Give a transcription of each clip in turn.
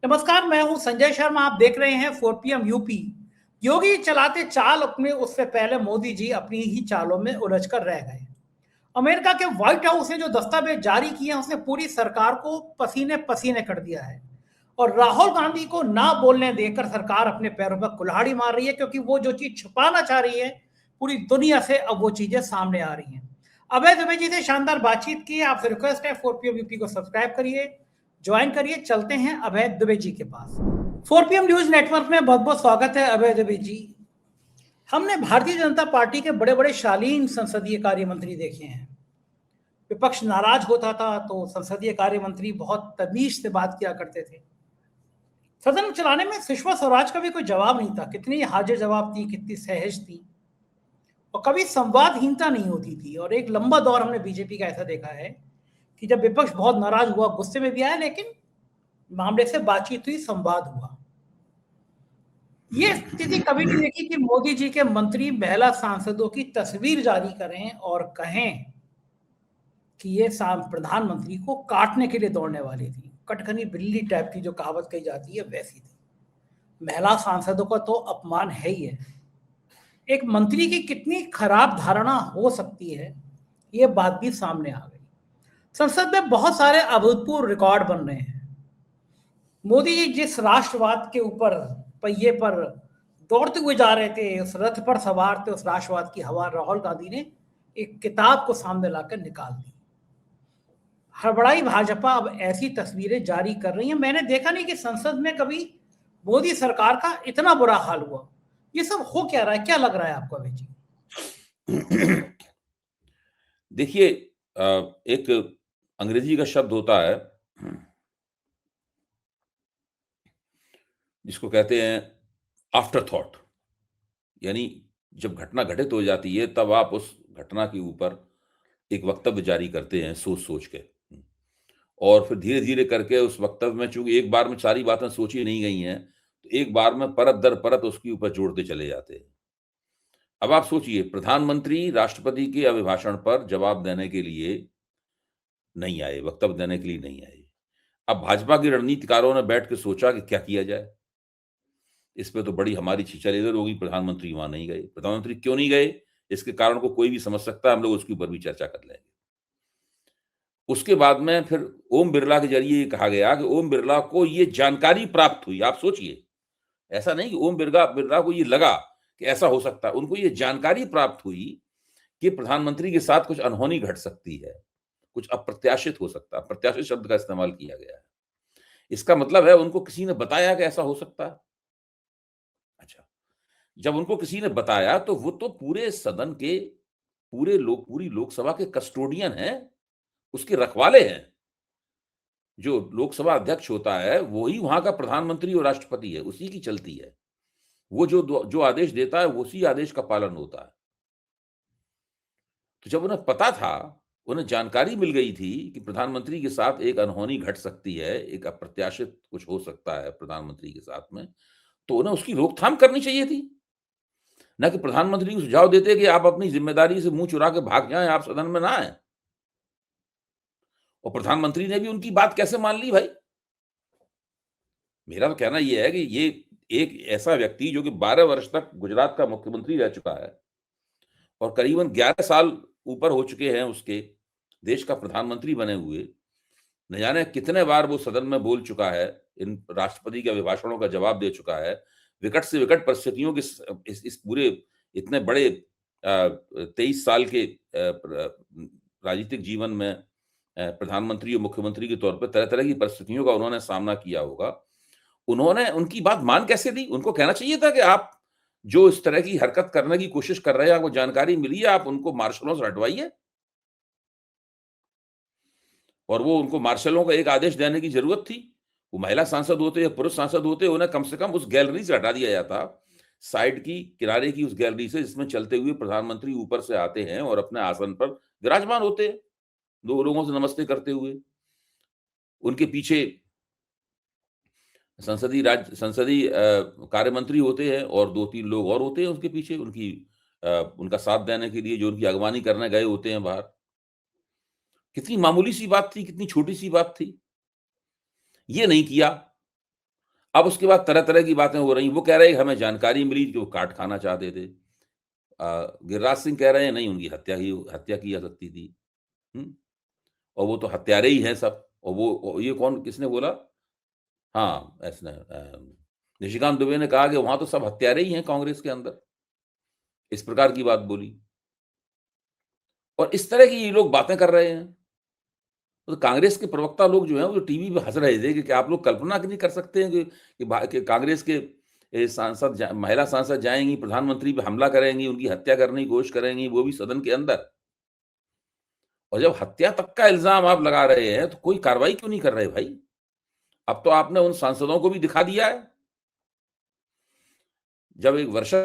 नमस्कार, मैं हूं संजय शर्मा। आप देख रहे हैं 4 पीएम यूपी। योगी चलाते चाल अपने, उससे पहले मोदी जी अपनी ही चालों में उलझकर रह गए। अमेरिका के व्हाइट हाउस ने जो दस्तावेज जारी किए हैं उसने पूरी सरकार को पसीने पसीने कर दिया है। और राहुल गांधी को ना बोलने देकर सरकार अपने पैरों पर कुल्हाड़ी मार रही है, क्योंकि वो जो चीज छुपाना चाह रही है पूरी दुनिया से अब वो चीजें सामने आ रही हैं। अभय दुबे जी से शानदार बातचीत की। आपसे रिक्वेस्ट है 4 पीएम यूपी को सब्सक्राइब करिए, ज्वाइन करिए। चलते हैं अभय दुबे जी के पास। 4 पीएम न्यूज नेटवर्क में बहुत बहुत स्वागत है अभय दुबे जी। हमने भारतीय जनता पार्टी के बड़े बड़े शालीन संसदीय कार्य मंत्री देखे हैं। विपक्ष नाराज होता था तो संसदीय कार्य मंत्री बहुत तमीज से बात किया करते थे। सदन चलाने में सुषमा स्वराज का भी कोई जवाब नहीं था। कितनी हाजिर जवाब थी, कितनी सहज थी, और कभी संवादहीनता नहीं होती थी। और एक लंबा दौर हमने बीजेपी का ऐसा देखा है कि जब विपक्ष बहुत नाराज हुआ, गुस्से में भी आया, लेकिन मामले से बातचीत हुई, संवाद हुआ। ये स्थिति कभी नहीं देखी कि मोदी जी के मंत्री महिला सांसदों की तस्वीर जारी करें और कहें कि ये प्रधानमंत्री को काटने के लिए दौड़ने वाली थी। कटकनी बिल्ली टाइप की जो कहावत कही जाती है वैसी थी। महिला सांसदों का तो अपमान है ही है। एक मंत्री की कितनी खराब धारणा हो सकती है, ये बात भी सामने आ गई। संसद में बहुत सारे अभूतपूर्व रिकॉर्ड बन रहे हैं। मोदी जी जिस राष्ट्रवाद के ऊपर पहिए पर दौड़ते हुए जा रहे थे, उस रथ पर सवार थे, उस राष्ट्रवाद की हवा राहुल गांधी ने एक किताब को सामने लाकर निकाल दी। हड़बड़ाई भाजपा अब ऐसी तस्वीरें जारी कर रही है। मैंने देखा नहीं कि संसद में कभी मोदी सरकार का इतना बुरा हाल हुआ। ये सब हो क्या रहा है, क्या लग रहा है आपको अभय जी? देखिए, एक अंग्रेजी का शब्द होता है जिसको कहते हैं आफ्टर थॉट। यानी जब घटना घटित हो जाती है तब आप उस घटना के ऊपर एक वक्तव्य जारी करते हैं सोच-सोच के। और फिर धीरे-धीरे करके उस वक्तव्य में, चूँकि एक बार में सारी बातें सोची नहीं गई हैं, तो एक बार में परत दर परत उसके ऊपर जोड़ते चले जाते हैं। अब आप सोचिए, प्रधानमंत्री राष्ट्रपति के अभिभाषण पर जवाब देने के लिए नहीं आए, वक्तव्य देने के लिए नहीं आए। अब भाजपा के रणनीतिकारों ने बैठ के सोचा कि क्या किया जाए? इस पे तो बड़ी हमारी छीछा इधर होगी, प्रधानमंत्री वहाँ नहीं गए। प्रधानमंत्री क्यों नहीं गए? इसके कारण को कोई भी समझ सकता है, हम लोग उसके ऊपर भी चर्चा कर लेंगे। उसके बाद में फिर ओम बिरला के ज़रिए ये कहा गया कि ओम बिरला को ये जानकारी प्राप्त हुई। आप सोचिए, ऐसा नहीं कि ओम बिरला बिरला को ये लगा कि ऐसा हो सकता है। उनको ये जानकारी प्राप्त हुई कि प्रधानमंत्री के साथ कुछ अनहोनी घट सकती है, कुछ अप्रत्याशित हो सकता है। अप्रत्याशित शब्द का इस्तेमाल किया गया है। इसका मतलब है उनको किसी ने बताया कि ऐसा हो सकता है। अच्छा, जब उनको किसी ने बताया तो वो तो पूरे सदन के पूरी लोकसभा के कस्टोडियन हैं, उसके रखवाले हैं। जो लोकसभा अध्यक्ष होता है वही वहाँ का प्रधानमंत्री और राष्ट्रपति है, उसी की चलती है। वो जो आदेश देता है उसी आदेश का पालन होता है। तो जब उन्हें पता था, उन्हें जानकारी मिल गई थी कि प्रधानमंत्री के साथ एक अनहोनी घट सकती है, एक अप्रत्याशित कुछ हो सकता है प्रधानमंत्री के साथ में, तो उन्हें उसकी रोकथाम करनी चाहिए थी। ना कि प्रधानमंत्री को सुझाव देते कि आप अपनी ज़िम्मेदारी से मुँह चुरा के भाग जाएँ, आप सदन में ना आएँ। और प्रधानमंत्री ने भी उनकी बात कैसे मान ली भाई? मेरा तो कहना ये है कि ये एक ऐसा व्यक्ति जो कि 12 वर्ष तक गुजरात का मुख्यमंत्री रह चुका है और करीबन 11 साल ऊपर हो चुके हैं उसके, देश का प्रधानमंत्री बने हुए। न जाने कितने बार वो सदन में बोल चुका है, इन राष्ट्रपति के अभिभाषणों का जवाब दे चुका है। विकट से विकट परिस्थितियों के इस पूरे इतने बड़े 23 साल के राजनीतिक जीवन में प्रधानमंत्री और मुख्यमंत्री के तौर पे तरह-तरह की परिस्थितियों का उन्होंने सामना किया होगा। उन्होंने उनकी बात मान कैसे ली? उनको कहना चाहिए था कि आप जो इस तरह की हरकत करने की कोशिश कर रहे हैं, आपको जानकारी मिली है, आप उनको मार्शलों से हटवाइए। और वो उनको मार्शलों का एक आदेश देने की ज़रूरत थी। वो महिला सांसद होते या पुरुष सांसद होते, उन्हें कम से कम उस गैलरी से हटा दिया जाता। साइड की, किनारे की उस गैलरी से जिसमें चलते हुए प्रधानमंत्री ऊपर से आते हैं और अपने आसन पर विराजमान होते हैं, 2 लोगों से नमस्ते करते हुए। उनके पीछे संसदीय कार्य मंत्री होते हैं और 2-3 लोग और होते हैं उसके पीछे उनका साथ देने के लिए, जो उनकी अगवानी करने गए होते हैं बाहर। कितनी मामूली सी बात थी, कितनी छोटी सी बात थी। ये नहीं किया। अब उसके बाद तरह-तरह की बातें हो रही हैं। वो कह रहे हैं कि हमें जानकारी मिली कि वो काट खाना चाहते थे। गिरिराज सिंह कह रहे हैं नहीं उनकी हत्या की जा सकती थी। हुँ? और वो तो हत्यारे ही हैं सब। और वो ये कौन किसने बोला? हाँ, निशिकांत दुबे ने कहा कि वहाँ तो सब हत्यारे ही हैं कांग्रेस के अंदर। इस प्रकार की बात बोली। और इस तरह की ये लोग बातें कर रहे हैं। तो कांग्रेस के प्रवक्ता लोग जो हैं वो टीवी पे हँस रहे थे कि क्या आप लोग कल्पना नहीं कर सकते हैं कि कांग्रेस के महिला सांसद जाएँगी, प्रधानमंत्री पे हमला करेंगी, उनकी हत्या करने की कोशिश करेंगी, वो भी सदन के अंदर। और जब हत्या तक का इल्ज़ाम आप लगा रहे हैं, तो कोई कार्रवाई क्यों नहीं कर रहे भाई? अब तो आपने उन सांसदों को भी दिखा दिया है। जब एक वर्षा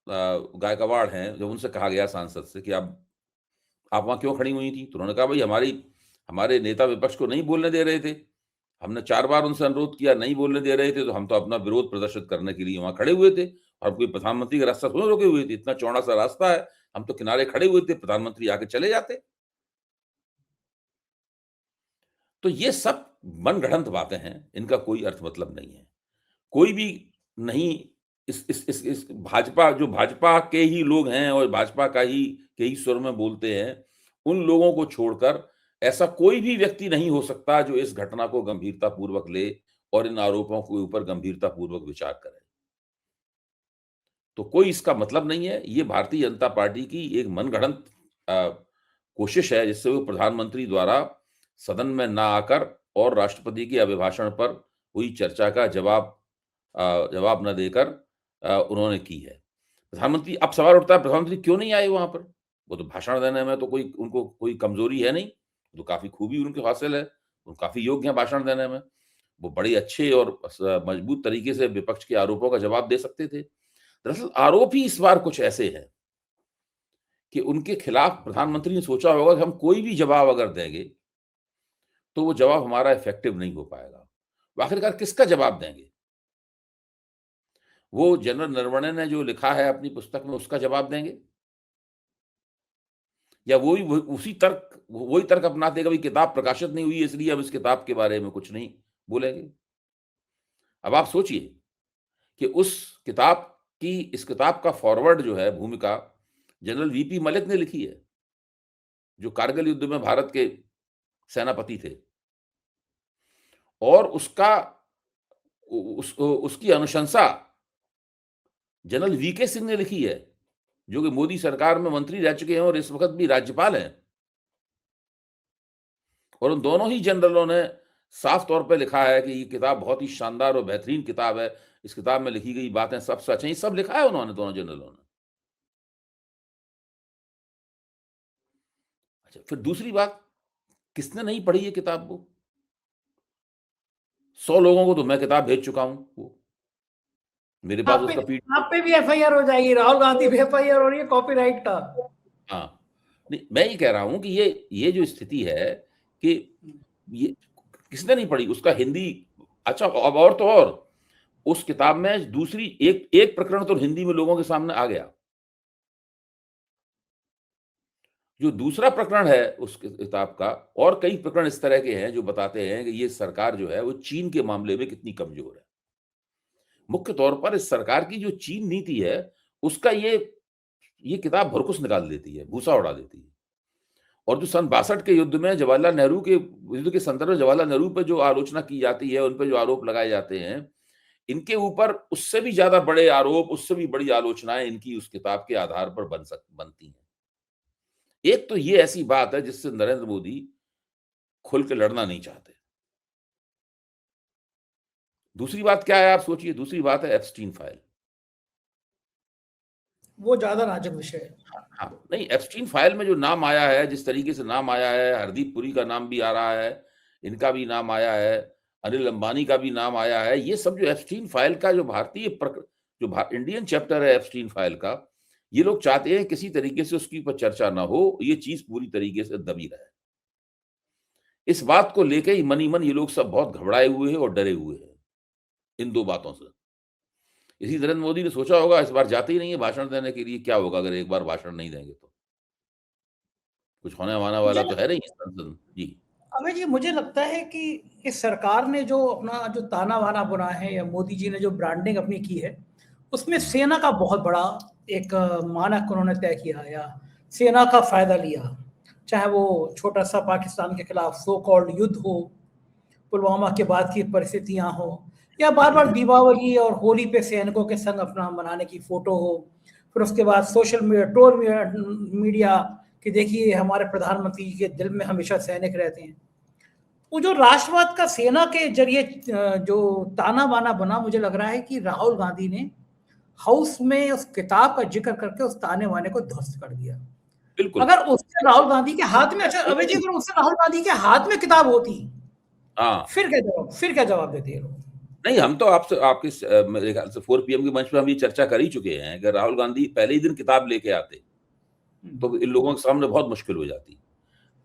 गायकवाड़ हैं, जब उनसे कहा गया सांसद से कि आप वहाँ क्यों खड़ी हुई थी? तो उन्होंने कहा, "भई हमारे नेता विपक्ष को नहीं बोलने दे रहे थे। हमने 4 बार उनसे अनुरोध किया, नहीं बोलने दे रहे थे, तो हम तो अपना विरोध प्रदर्शित करने के लिए वहाँ खड़े हुए थे। और कोई प्रधानमंत्री का रास्ता थोड़ी रोके हुए थे, इतना चौड़ा-सा रास्ता है, हम तो किनारे खड़े हुए थे, प्रधानमंत्री आके चले जाते।" तो ये सब मनगढ़ंत बातें हैं, इनका कोई अर्थ मतलब नहीं है। कोई भी नहीं इस भाजपा के ही लोग हैं और भाजपा के ही सुर में बोलते हैं, उन लोगों को छोड़कर ऐसा कोई भी व्यक्ति नहीं हो सकता जो इस घटना को गंभीरतापूर्वक ले और इन आरोपों के ऊपर गंभीरतापूर्वक विचार करे। तो कोई इसका मतलब नहीं है, ये भारतीय जनता पार्टी की एक मनगढ़ंत अ, कोशिश है जिससे वो प्रधानमंत्री द्वारा सदन में ना आकर और राष्ट्रपति के अभिभाषण पर हुई चर्चा का जवाब न देकर उन्होंने की है। प्रधानमंत्री अब सवाल उठता है प्रधानमंत्री क्यों नहीं आए वहाँ पर? वो तो भाषण देने में तो उनको कोई कमज़ोरी है नहीं, तो काफ़ी खूबी उनके हासिल है, वो काफ़ी योग्य हैं भाषण देने में। वो बड़े अच्छे और मजबूत तरीके से विपक्ष के आरोपों का जवाब दे सकते थे। दरअसल आरोप ही इस बार कुछ ऐसे हैं कि उनके खिलाफ प्रधानमंत्री ने सोचा होगा कि हम कोई भी जवाब अगर देंगे, तो वो जवाब हमारा इफेक्टिव नहीं हो पाएगा। वो आखिरकार किसका जवाब देंगे? वो जनरल नरवणे ने जो लिखा है अपनी पुस्तक में उसका जवाब देंगे? या वही तर्क अपनाते हैं कि भाई किताब प्रकाशित नहीं हुई है इसलिए हम इस किताब के बारे में कुछ नहीं बोलेंगे। अब आप सोचिए कि इस किताब का फॉरवर्ड जो है भूमिका जनरल वीपी मलिक ने लिखी है, जो कारगिल युद्ध में भारत के सेनापति थे। और उसकी अनुशंसा जनरल वीके सिंह ने लिखी है, जो कि मोदी सरकार में मंत्री रह चुके हैं और इस वक़्त भी राज्यपाल हैं। और उन दोनों ही जनरलों ने साफ तौर पे लिखा है कि ये किताब बहुत ही शानदार और बेहतरीन किताब है। इस किताब में लिखी गई बातें सब सच हैं। ये सब लिखा है उन्होंने दोनों जनरलों ने। अच्छा, फिर दूसरी बात, किसने नहीं पढ़ी ये किताब वो? 100 लोगों को तो मैं किताब भेज चुका हूँ वो। मेरे पास आप पे उसका आप पे भी एफआईआर हो जाएगी, राहुल गांधी पे एफआईआर हो रही है कॉपीराइट का। हाँ, नहीं मैं ये कह रहा हूँ कि ये जो स्थिति है कि ये किसने नहीं पढ़ी? उसका हिंदी अच्छा अब और तो और, उस किताब में दूसरी एक एक प्रकरण तो हिंदी में लोगों के सामने आ गया। जो दूसरा प्रकरण है उस किताब का और कई प्रकरण इस तरह के हैं जो बताते हैं कि ये सरकार जो है वो चीन के मामले में कितनी कमज़ोर है। मुख्य तौर पर इस सरकार की जो चीन नीति है, उसका ये किताब भुरकुस निकाल देती है, भूसा उड़ा देती है। और जो सन 62 के युद्ध में जवाहरलाल नेहरू के युद्ध के संदर्भ में जवाहरलाल नेहरू पे जो आलोचना की जाती है, उन पे जो आरोप लगाए जाते हैं, इनके ऊपर उससे भी ज़्यादा बड़े आरोप, उससे भी बड़ी आलोचनाएँ इनकी उस किताब के आधार पर बनती हैं। एक तो ये ऐसी बात है जिससे नरेंद्र मोदी खुल के लड़ना नहीं चाहते। दूसरी बात क्या है आप सोचिए, दूसरी बात है एप्स्टीन फाइल। वो ज्यादा नाजुक विषय है। हाँ, हाँ, नहीं एप्स्टीन फाइल में जो नाम आया है, जिस तरीके से नाम आया है, हरदीप पुरी का नाम भी आ रहा है, इनका भी नाम आया है, अनिल अंबानी का भी नाम आया है। ये सब जो एप्स्टीन फाइल का जो भारतीय प्रक जो भा इंडियन चैप्टर है एप्स्टीन फाइल का, ये लोग चाहते हैं किसी तरीके से उसकी ऊपर चर्चा ना हो, ये चीज़ पूरी तरीके से दबी रहे। इस बात को लेके ही मन ही मन ये लोग सब बहुत घबराए हुए हैं और डरे हुए हैं, इन 2 बातों से। इसी नरेंद्र मोदी ने सोचा होगा इस बार जाते ही नहीं है भाषण देने के लिए, क्या होगा अगर एक बार भाषण नहीं देंगे तो? कुछ होने-वाने वाला मुझे तो है नहीं संसद में। जी। अबे जी, मुझे लगता है कि इस सरकार ने जो अपना जो ताना-वाना बुना है या मोदी जी ने जो ब्रांडिंग अपनी की है, उसमें सेना का बहुत बड़ा एक मानक उन्होंने तय किया या सेना का फ़ायदा लिया। चाहे वो छोटा-सा पाकिस्तान के खिलाफ सो कॉल्ड युद्ध हो, पुलवामा के बाद की परिस्थितियाँ हो या बार-बार दीपावली और होली पे सैनिकों के संग अपना मनाने की फ़ोटो हो। फिर उसके बाद सोशल मीडिया, ट्रोल मीडिया कि देखिए हमारे प्रधानमंत्री जी के दिल में हमेशा सैनिक रहते हैं। वो जो राष्ट्रवाद का सेना के ज़रिए जो ताना-बाना बना, मुझे लग रहा है कि राहुल गांधी ने हाउस में उस किताब का ज़िक्र करके उस ताने-बाने को ध्वस्त कर दिया। बिल्कुल। अगर उससे राहुल गांधी के हाथ में अच्छा नहीं, अभय जी, नहीं। अगर उससे राहुल गांधी के हाथ में किताब होती, हाँ। फिर क्या जवाब देते ये लोग? नहीं, हम तो आपसे आपके मेरे ख्याल से 4 पीएम के मंच पे हम ये चर्चा कर ही चुके हैं। अगर राहुल गांधी पहले ही दिन किताब लेके आते, तो इन लोगों के सामने बहुत मुश्किल हो जाती।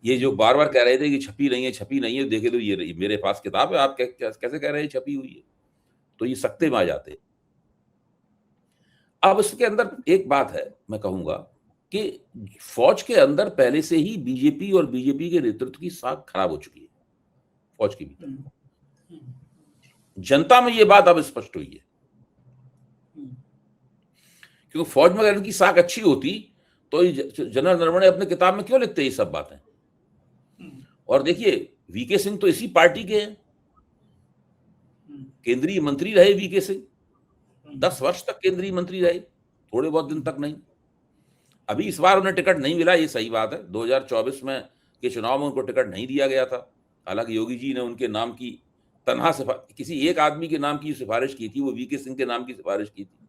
ये जो बार-बार कह रहे थे कि छपी नहीं है, देखे तो ये रही, मेरे पास किताब है, आप कैसे कह रहे हैं छपी हुई है? तो ये सकते में आ जाते। अब इसके अंदर एक बात है, मैं कहूँगा कि फ़ौज के अंदर पहले से ही बीजेपी और बीजेपी के नेतृत्व की साख खराब हो चुकी है, फ़ौज के भीतर। हुँ, हुँ, जनता में ये बात अब स्पष्ट हुई है, हुँ, क्योंकि फ़ौज में अगर इनकी साख अच्छी होती, तो ये जनरल नरवणे अपने किताब में क्यों लिखते ये सब बातें? हुँ, और देखिए, वीके सिंह तो इसी पार्टी के हैं, हुँ, केंद्रीय मंत्री रहे वीके सिंह, हुँ, 10 वर्ष तक केंद्रीय मंत्री रहे, थोड़े बहुत दिन हुँ, तक नहीं। अभी इस बार उन्हें टिकट नहीं मिला, ये सही बात है। 2024 में के चुनाव में उनको टिकट नहीं दिया गया था। हालाँकि योगी जी ने उनके नाम की तनहा सिफा किसी एक आदमी के नाम की सिफ़ारिश की थी, वो वीके सिंह के नाम की सिफ़ारिश की थी।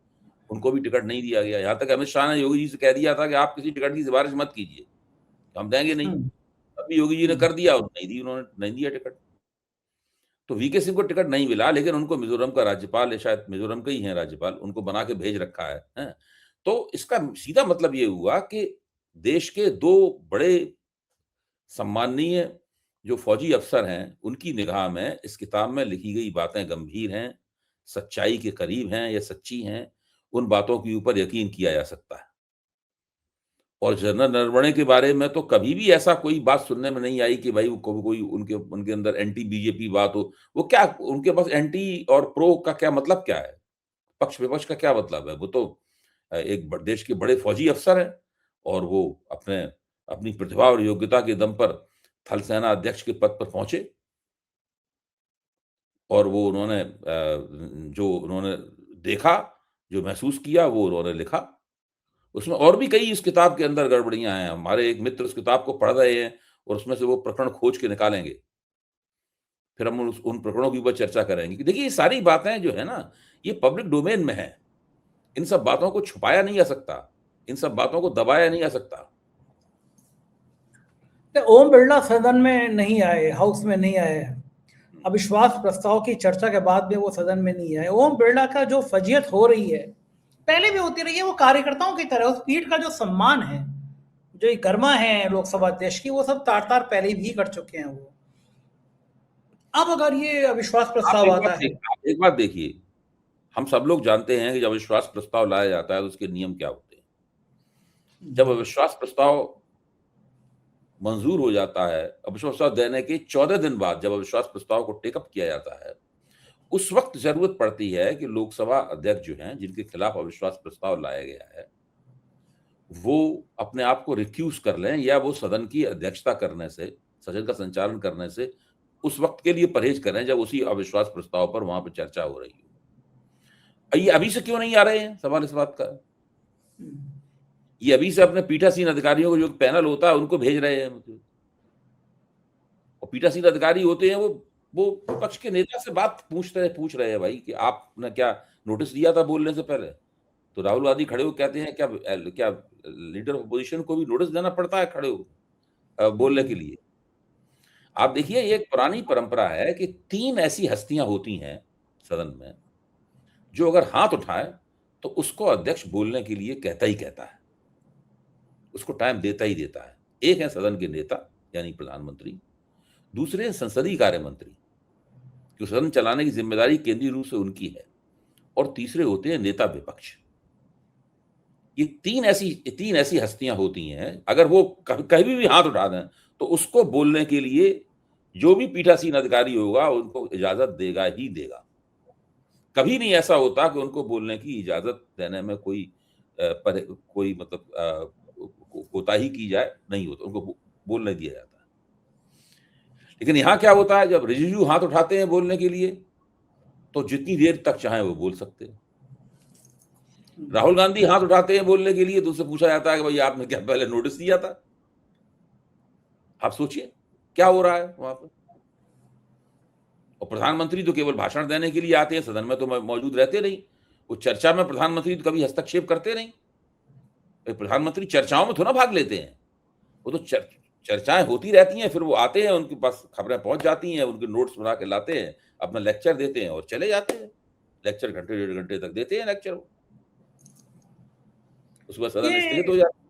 उनको भी टिकट नहीं दिया गया। यहाँ तक अमित शाह ने योगी जी से कह दिया था कि आप किसी टिकट की सिफ़ारिश मत कीजिए, हम देंगे नहीं। हुँ, अभी योगी जी ने हुँ, कर दिया और नहीं दी, उन्होंने नहीं दिया टिकट। तो वीके सिंह को टिकट नहीं मिला, लेकिन उनको मिज़ोरम का राज्यपाल, या शायद मिज़ोरम के ही हैं राज्यपाल, उनको बना के भेज रखा है, हैं? तो इसका सीधा मतलब ये हुआ कि देश के 2 बड़े सम्माननीय जो फ़ौजी अफ़सर हैं, उनकी निगाह में इस किताब में लिखी गई बातें गंभीर हैं, सच्चाई के करीब हैं या सच्ची हैं, उन बातों के ऊपर यकीन किया जा सकता है। और जनरल नरवणे के बारे में तो कभी भी ऐसा कोई बात सुनने में नहीं आई कि भाई वो कोई उनके उनके अंदर एंटी बीजेपी बात हो। वो क्या उनके पास एंटी और प्रो का क्या मतलब क्या है? पक्ष-विपक्ष का क्या मतलब है? वो तो एक देश के बड़े फौजी अफ़सर हैं और वो अपने अपनी प्रतिभा और योग्यता के दम पर थल सेना अध्यक्ष के पद पर पहुँचे और वो उन्होंने जो उन्होंने देखा, जो महसूस किया, वो उन्होंने लिखा। उसमें और भी कई इस किताब के अंदर गड़बड़ियाँ हैं। हमारे एक मित्र उस किताब को पढ़ रहे हैं और उसमें से वो प्रकरण खोज के निकालेंगे। फिर हम उन प्रकरणों के ऊपर चर्चा करेंगे कि देखिए ये सारी बातें जो है ना, ये पब्लिक डोमेन में हैं। इन सब बातों को छुपाया नहीं जा सकता। इन सब बातों को दबाया नहीं जा सकता। ओम बिरला सदन में नहीं आए, हाउस में नहीं आए। हुँ, अविश्वास प्रस्ताव की चर्चा के बाद में वो सदन में नहीं आए। ओम बिरला का जो फजीयत हो रही है, पहले भी होती रही है, वो कार्यकर्ताओं की तरह उस पीठ का जो सम्मान है, जो एक गरिमा है लोकसभा अध्यक्ष की, वो सब तार-तार पहले भी कर चुके हैं वो। अब अगर ये अविश्वास प्रस्ताव आता है, आप एक बात देखिए, हम सब लोग जानते हैं कि जब अविश्वास प्रस्ताव लाया जाता है तो उसके नियम क्या होते हैं। जब अविश्वास प्रस्ताव मंज़ूर हो जाता है, अविश्वास प्रस्ताव देने के 14 दिन बाद जब अविश्वास प्रस्ताव को टेक अप किया जाता है, उस वक़्त ज़रूरत पड़ती है कि लोकसभा अध्यक्ष जो हैं, जिनके खिलाफ अविश्वास प्रस्ताव लाया गया है, वो अपने आप को रिक्यूज़ कर लें या वो सदन की अध्यक्षता करने से, सदन का संचालन करने से उस वक़्त के लिए परहेज़ करें जब उसी अविश्वास प्रस्ताव पर वहाँ पे चर्चा हो रही हो। ये अभी से क्यों नहीं आ रहे हैं? सवाल इस बात का है। ये अभी से अपने पीठासीन अधिकारियों का जो पैनल होता है उनको भेज रहे हैं मतलब। और पीठासीन अधिकारी होते हैं वो विपक्ष के नेता से बात पूछ रहे हैं भाई कि आपने क्या नोटिस दिया था बोलने से पहले? तो राहुल गांधी खड़े होके कहते हैं क्या लीडर ऑफ अपोजिशन को भी नोटिस देना पड़ता है खड़े होके बोलने के लिए? आप देखिए ये एक पुरानी परंपरा है कि 3 ऐसी हस्तियाँ होती हैं सदन में, जो अगर हाथ उठाएँ तो उसको अध्यक्ष बोलने के लिए कहता ही कहता है। उसको टाइम देता ही देता है। एक है सदन के नेता यानी प्रधानमंत्री, दूसरे हैं संसदीय कार्य मंत्री, जो सदन चलाने की ज़िम्मेदारी केंद्रीय रूप से उनकी है और तीसरे होते हैं नेता विपक्ष। ये 3 ऐसी हस्तियाँ होती हैं, अगर वो कभी भी हाथ उठा दें, तो उसको बोलने के लिए जो भी पीठासीन अधिकारी होगा उनको इजाजत देगा ही देगा। कभी नहीं ऐसा होता कि उनको बोलने की इजाजत देने में कोई कोई मतलब कोताही की जाए, नहीं होता, उनको बोलने दिया जाता है। लेकिन यहाँ क्या होता है, जब रिजिजू हाथ उठाते हैं बोलने के लिए, तो जितनी देर तक चाहे वो बोल सकते हैं। राहुल गांधी हाथ उठाते हैं बोलने के लिए, तो उससे पूछा जाता है कि भाई आपने क्या पहले नोटिस दिया था? आप सोचिए क्या हो रहा है वहां पर। और प्रधानमंत्री तो केवल भाषण देने के लिए आते हैं, सदन में तो मौजूद रहते नहीं। वो चर्चा में प्रधानमंत्री तो कभी हस्तक्षेप करते नहीं। प्रधानमंत्री चर्चाओं में थोड़ा भाग लेते हैं, वो तो चर्चाएं होती रहती हैं, फिर वो आते हैं, उनके पास खबरें पहुंच जाती हैं, उनके नोट्स बना के लाते हैं, अपना लेक्चर देते हैं और चले जाते हैं। लेक्चर घंटे 1.5 घंटे तक देते हैं लेक्चर, उसके बाद सदन स्थगित हो जाता है।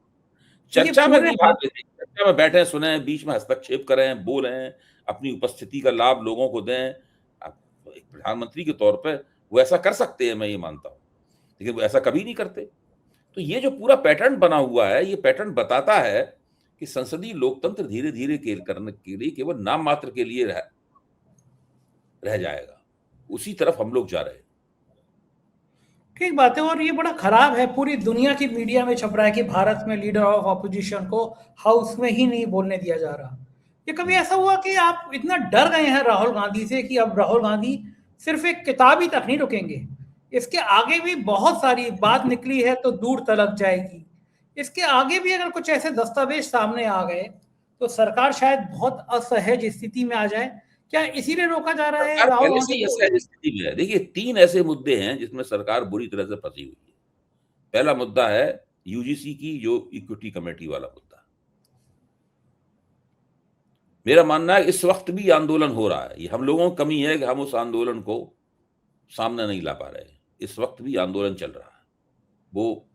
चर्चा में नहीं भाग लेते, चर्चा में बैठे सुने, बीच में हस्तक्षेप करें, बोलें, अपनी उपस्थिति का लाभ लोगों को दें। एक प्रधानमंत्री के तौर पर वो ऐसा कर सकते हैं, मैं ये मानता हूं, लेकिन वो ऐसा कभी नहीं करते। तो ये जो पूरा पैटर्न बना हुआ है, ये पैटर्न बताता है कि संसदीय लोकतंत्र धीरे धीरे करने के लिए केवल नाम मात्र के लिए रह जाएगा। उसी तरफ हम लोग जा रहे हैं। ठीक बात है, और ये बड़ा खराब है। पूरी दुनिया की मीडिया में छप रहा है कि भारत में लीडर ऑफ ऑपोजिशन को हाउस में ही नहीं बोलने दिया जा रहा। ये कभी ऐसा हुआ कि आप इतना डर गए हैं राहुल गांधी से कि अब राहुल गांधी सिर्फ एक किताब ही तक नहीं रुकेंगे, इसके आगे भी बहुत सारी बात निकली है तो दूर तलक जाएगी। इसके आगे भी अगर कुछ ऐसे दस्तावेज सामने आ गए तो सरकार शायद बहुत असहज स्थिति में आ जाए। क्या इसीलिए रोका जा रहा है राहुल गांधी को? स्थिति में है। देखिए, 3 ऐसे मुद्दे हैं जिसमें सरकार बुरी तरह से फंसी हुई है। पहला मुद्दा है यूजीसी की जो इक्विटी कमेटी वाला मुद्दा। मेरा मानना है इस वक्त भी आंदोलन हो रहा है। ये हम लोगों की कमी है कि हम उस आंदोलन को सामने नहीं ला पा रहे हैं। इस वक्त भी आंदोलन चल रहा है। वो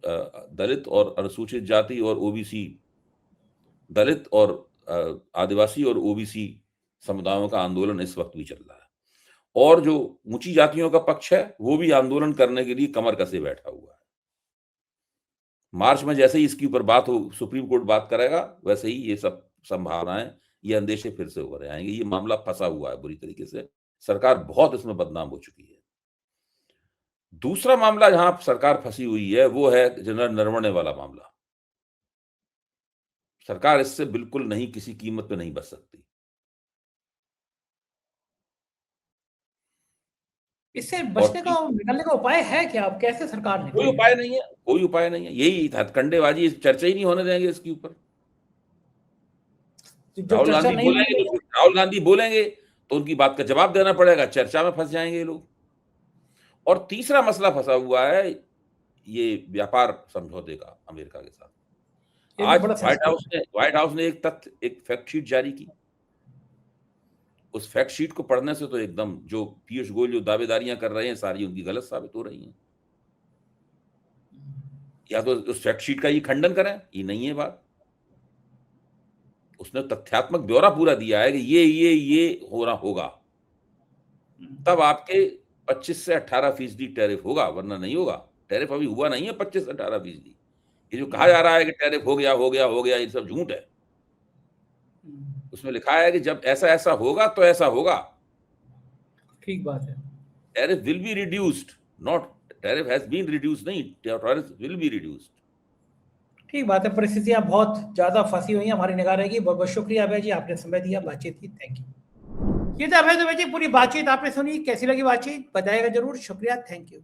दलित और अनुसूचित जाति और ओबीसी, दलित और आदिवासी और ओबीसी समुदायों का आंदोलन इस वक्त भी चल रहा है। और जो ऊंची जातियों का पक्ष है वो भी आंदोलन करने के लिए कमर कसे बैठा हुआ है। मार्च में जैसे ही इसके ऊपर बात हो, सुप्रीम कोर्ट बात करेगा, वैसे ही ये सब संभावनाएं, ये अंदेशे फिर से उभर आएंगे। ये मामला फंसा हुआ है बुरी तरीके से, सरकार बहुत इसमें बदनाम हो चुकी है। दूसरा मामला जहां सरकार फंसी हुई है वो है जनरल नरवणे वाला मामला। सरकार इससे बिल्कुल नहीं, किसी कीमत पे नहीं बच सकती। इससे बचने का, निकलने का उपाय है क्या? अब कैसे सरकार निकले? कोई उपाय नहीं है, कोई उपाय नहीं है। यही हथकंडेबाजी, चर्चा ही नहीं होने देंगे इसके ऊपर। राहुल गांधी बोलेंगे तो उनकी बात का जवाब देना पड़ेगा, चर्चा में फंस जाएंगे ये लोग। और तीसरा मसला फंसा हुआ है ये व्यापार समझौते का अमेरिका के साथ। आज व्हाइट हाउस ने एक फैक्ट शीट जारी की। उस फैक्ट शीट को पढ़ने से तो एकदम जो पीयूष गोयल जो दावेदारियां कर रहे हैं सारी उनकी गलत साबित हो रही हैं। या तो उस फैक्ट शीट का ये खंडन करें, ये नहीं है बात। उसने तथ्यात्मक ब्यौरा पूरा दिया है कि ये होना होगा, तब आपके 25 से 18% टैरिफ होगा, वरना नहीं होगा। टैरिफ अभी हुआ नहीं है 25 से 18%। ये जो कहा जा रहा है कि टैरिफ हो गया, ये सब झूठ है। उसमें लिखा है कि जब ऐसा होगा तो ऐसा होगा। ठीक बात है। Tariff will be reduced, not tariff has been reduced, नहीं, टैरिफ विल बी रिड्यूस्ड। ठीक बात है। परिस्थितियां बहुत ज्यादा फंसी हुई हैं, हमारी निगाह रहेगी। बहुत बहुत शुक्रिया अभय जी, आपने समय दिया, बातचीत की, थैंक यू। ये था अभय दुबे जी, पूरी बातचीत आपने सुनी, कैसी लगी बातचीत बताइएगा जरूर। शुक्रिया, थैंक यू।